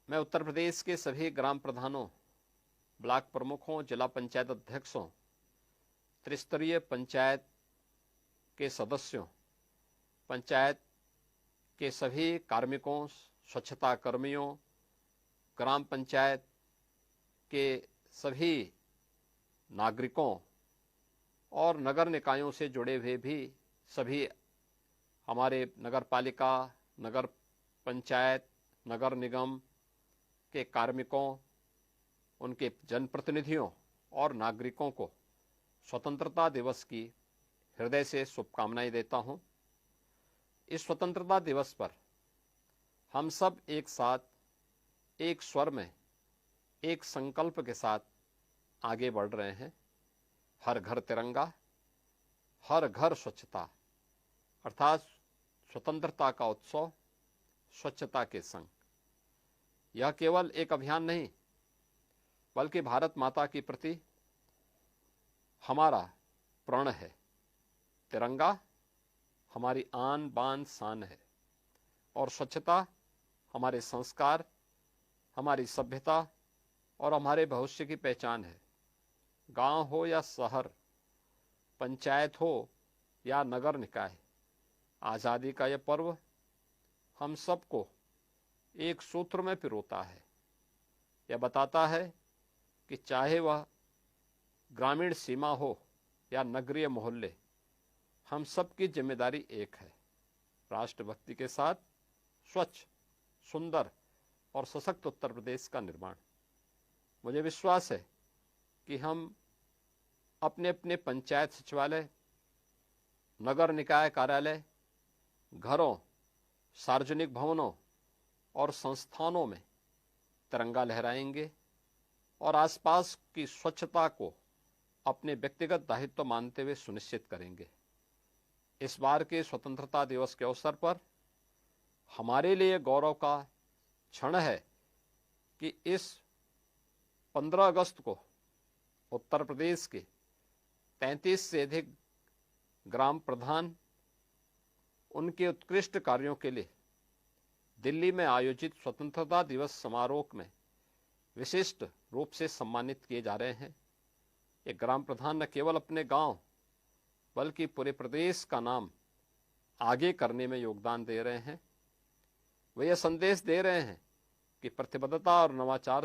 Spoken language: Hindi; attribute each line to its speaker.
Speaker 1: मैं उत्तर प्रदेश के सभी ग्राम प्रधानों, ब्लॉक प्रमुखों, जिला पंचायत अध्यक्षों, त्रिस्तरीय पंचायत के सदस्यों, पंचायत के सभी कार्मिकों, स्वच्छता कर्मियों, ग्राम पंचायत के सभी नागरिकों और नगर निकायों से जुड़े हुए भी सभी हमारे नगर पालिका, नगर पंचायत, नगर निगम के कार्मिकों, उनके जनप्रतिनिधियों और नागरिकों को स्वतंत्रता दिवस की हृदय से शुभकामनाएं देता हूं। इस स्वतंत्रता दिवस पर हम सब एक साथ, एक स्वर में, एक संकल्प के साथ आगे बढ़ रहे हैं। हर घर तिरंगा, हर घर स्वच्छता, अर्थात स्वतंत्रता का उत्सव स्वच्छता के संग। यह केवल एक अभियान नहीं, बल्कि भारत माता के प्रति हमारा प्रण है। तिरंगा हमारी आन बान शान है और स्वच्छता हमारे संस्कार, हमारी सभ्यता और हमारे भविष्य की पहचान है। गांव हो या शहर, पंचायत हो या नगर निकाय, आज़ादी का यह पर्व हम सबको एक सूत्र में पिरोता है। यह बताता है कि चाहे वह ग्रामीण सीमा हो या नगरीय मोहल्ले, हम सबकी जिम्मेदारी एक है। राष्ट्रभक्ति के साथ स्वच्छ, सुंदर और सशक्त उत्तर प्रदेश का निर्माण। मुझे विश्वास है कि हम अपने अपने पंचायत सचिवालय, नगर निकाय कार्यालय, घरों, सार्वजनिक भवनों और संस्थानों में तिरंगा लहराएंगे और आसपास की स्वच्छता को अपने व्यक्तिगत दायित्व मानते हुए सुनिश्चित करेंगे। इस बार के स्वतंत्रता दिवस के अवसर पर हमारे लिए गौरव का क्षण है कि इस 15 अगस्त को उत्तर प्रदेश के 33 से अधिक ग्राम प्रधान उनके उत्कृष्ट कार्यों के लिए दिल्ली में आयोजित स्वतंत्रता दिवस समारोह में विशिष्ट रूप से सम्मानित किए जा रहे हैं। ये ग्राम प्रधान न केवल अपने गांव बल्कि पूरे प्रदेश का नाम आगे करने में योगदान दे रहे हैं। वे यह संदेश दे रहे हैं कि प्रतिबद्धता और नवाचार